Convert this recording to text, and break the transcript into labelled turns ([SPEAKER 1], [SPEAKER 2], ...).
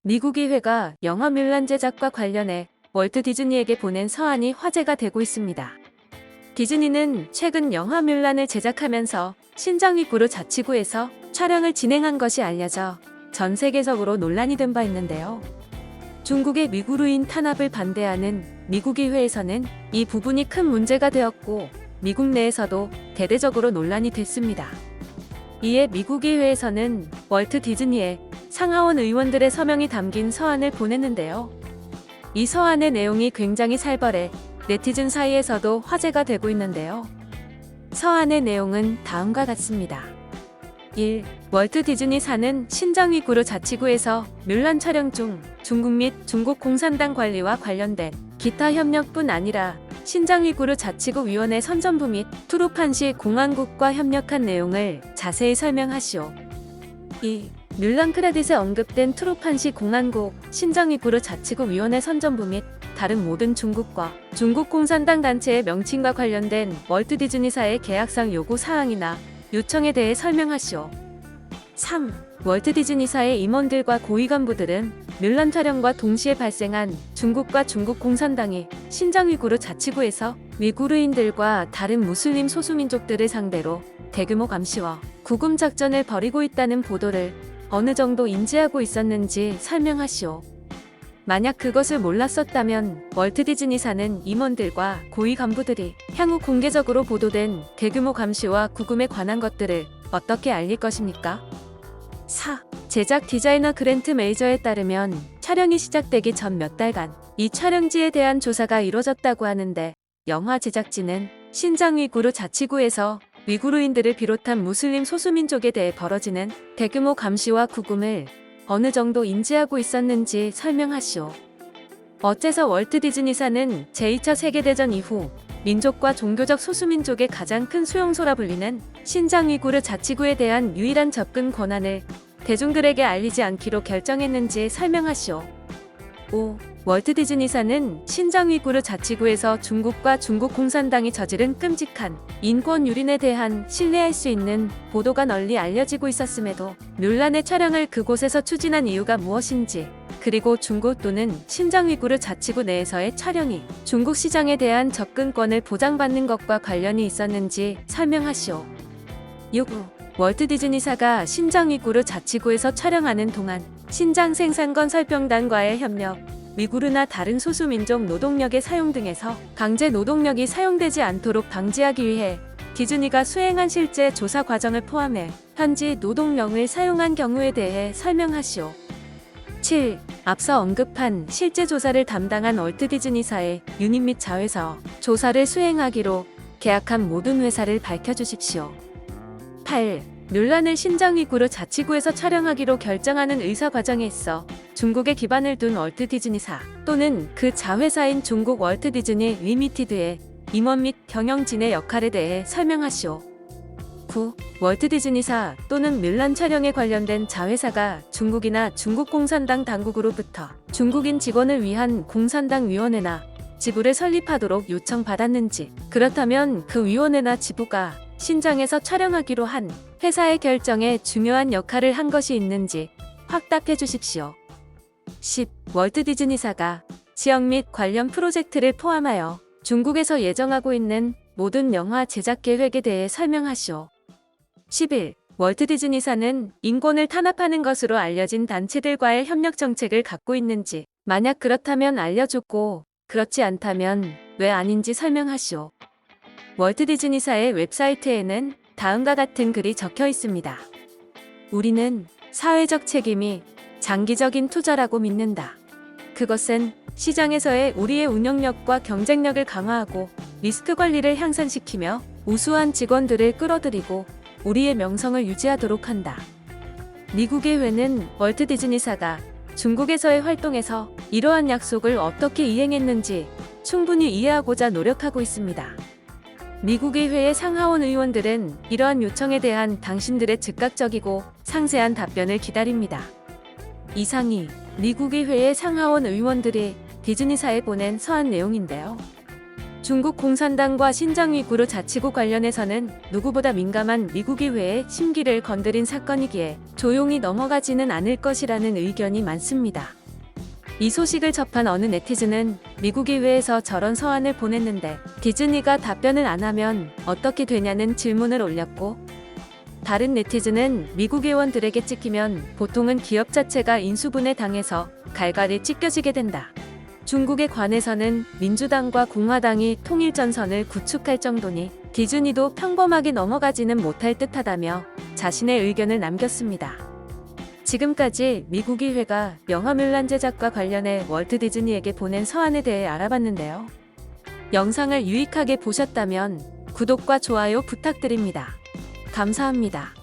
[SPEAKER 1] 미국 의회가 영화 뮬란 제작과 관련해 월트 디즈니에게 보낸 서한이 화제가 되고 있습니다. 디즈니는 최근 영화 뮬란을 제작하면서 신장위구르 자치구에서 촬영을 진행한 것이 알려져 전 세계적으로 논란이 된 바 있는데요. 중국의 미구르인 탄압을 반대하는 미국 의회에서는 이 부분이 큰 문제가 되었고 미국 내에서도 대대적으로 논란이 됐습니다. 이에 미국 의회에서는 월트 디즈니에 상하원 의원들의 서명이 담긴 서한을 보냈는데요. 이 서한의 내용이 굉장히 살벌해 네티즌 사이에서도 화제가 되고 있는데요. 서한의 내용은 다음과 같습니다. 1. 월트 디즈니사는 신장위구르 자치구에서 뮬란 촬영 중 중국 및 중국 공산당 관리와 관련된 기타 협력뿐 아니라 신장위구르 자치구 위원회 선전부 및 투르판시 공화국과 협력한 내용을 자세히 설명하시오. 2. 뮬란 크레딧에 언급된 투르판시 공화국 신장위구르 자치구 위원회 선전부 및 다른 모든 중국과 중국 공산당 단체의 명칭과 관련된 월트 디즈니사의 계약상 요구 사항이나 요청에 대해 설명하시오. 3. 월트 디즈니사의 임원들과 고위 간부들은 뮬란 촬영과 동시에 발생한 중국과 중국 공산당이 신장위구르 자치구에서 위구르인들과 다른 무슬림 소수민족들을 상대로 대규모 감시와 구금 작전을 벌이고 있다는 보도를 어느 정도 인지하고 있었는지 설명하시오. 만약 그것을 몰랐었다면 월트 디즈니사는 임원들과 고위 간부들이 향후 공개적으로 보도된 대규모 감시와 구금에 관한 것들을 어떻게 알릴 것입니까? 4. 제작 디자이너 그랜트 메이저에 따르면 촬영이 시작되기 전 몇 달간 이 촬영지에 대한 조사가 이뤄졌다고 하는데 영화 제작진은 신장위구르 자치구에서 위구르인들을 비롯한 무슬림 소수민족에 대해 벌어지는 대규모 감시와 구금을 어느 정도 인지하고 있었는지 설명하시오. 어째서 월트 디즈니사는 제2차 세계대전 이후 민족과 종교적 소수민족의 가장 큰 수용소라 불리는 신장위구르 자치구에 대한 유일한 접근 권한을 대중들에게 알리지 않기로 결정했는지 설명하시오. 5. 월트 디즈니사는 신장위구르 자치구에서 중국과 중국 공산당이 저지른 끔찍한 인권 유린에 대한 신뢰할 수 있는 보도가 널리 알려지고 있었음에도 뮬란의 촬영을 그곳에서 추진한 이유가 무엇인지, 그리고 중국 또는 신장위구르 자치구 내에서의 촬영이 중국 시장에 대한 접근권을 보장받는 것과 관련이 있었는지 설명하시오. 6. 월트 디즈니사가 신장위구르 자치구에서 촬영하는 동안 신장 생산건설병단과의 협력, 위구르나 다른 소수민족 노동력의 사용 등에서 강제 노동력이 사용되지 않도록 방지하기 위해 디즈니가 수행한 실제 조사 과정을 포함해 현지 노동력을 사용한 경우에 대해 설명하시오. 7. 앞서 언급한 실제 조사를 담당한 월트 디즈니사의 유닛 및 자회사 조사를 수행하기로 계약한 모든 회사를 밝혀주십시오. 8. 뮬란을 신장위구르 자치구에서 촬영하기로 결정하는 의사 과정에 있어 중국에 기반을 둔 월트 디즈니사 또는 그 자회사인 중국 월트 디즈니 리미티드의 임원 및 경영진의 역할에 대해 설명하시오. 9. 월트 디즈니사 또는 뮬란 촬영에 관련된 자회사가 중국이나 중국 공산당 당국으로부터 중국인 직원을 위한 공산당 위원회나 지부를 설립하도록 요청받았는지, 그렇다면 그 위원회나 지부가 신장에서 촬영하기로 한 회사의 결정에 중요한 역할을 한 것이 있는지 확답해 주십시오. 10. 월트 디즈니사가 지역 및 관련 프로젝트를 포함하여 중국에서 예정하고 있는 모든 영화 제작 계획에 대해 설명하시오. 11. 월트 디즈니사는 인권을 탄압하는 것으로 알려진 단체들과의 협력 정책을 갖고 있는지, 만약 그렇다면 알려줬고 그렇지 않다면 왜 아닌지 설명하시오. 월트 디즈니사의 웹사이트에는 다음과 같은 글이 적혀 있습니다. 우리는 사회적 책임이 장기적인 투자라고 믿는다. 그것은 시장에서의 우리의 운영력과 경쟁력을 강화하고 리스크 관리를 향상시키며 우수한 직원들을 끌어들이고 우리의 명성을 유지하도록 한다. 미국 의회는 월트 디즈니사가 중국에서의 활동에서 이러한 약속을 어떻게 이행했는지 충분히 이해하고자 노력하고 있습니다. 미국 의회의 상하원 의원들은 이러한 요청에 대한 당신들의 즉각적이고 상세한 답변을 기다립니다. 이상이 미국 의회의 상하원 의원들이 디즈니사에 보낸 서한 내용인데요. 중국 공산당과 신장 위구르 자치구 관련해서는 누구보다 민감한 미국의회의 심기를 건드린 사건이기에 조용히 넘어가지는 않을 것이라는 의견이 많습니다. 이 소식을 접한 어느 네티즌은 미국의회에서 저런 서한을 보냈는데 디즈니가 답변을 안 하면 어떻게 되냐는 질문을 올렸고, 다른 네티즌은 미국 의원들에게 찍히면 보통은 기업 자체가 인수분해 당해서 갈갈이 찢겨지게 된다. 중국에 관해서는 민주당과 공화당이 통일전선을 구축할 정도니 디즈니도 평범하게 넘어가지는 못할 듯하다며 자신의 의견을 남겼습니다. 지금까지 미국 의회가 영화뮬란 제작과 관련해 월트 디즈니에게 보낸 서한에 대해 알아봤는데요. 영상을 유익하게 보셨다면 구독과 좋아요 부탁드립니다. 감사합니다.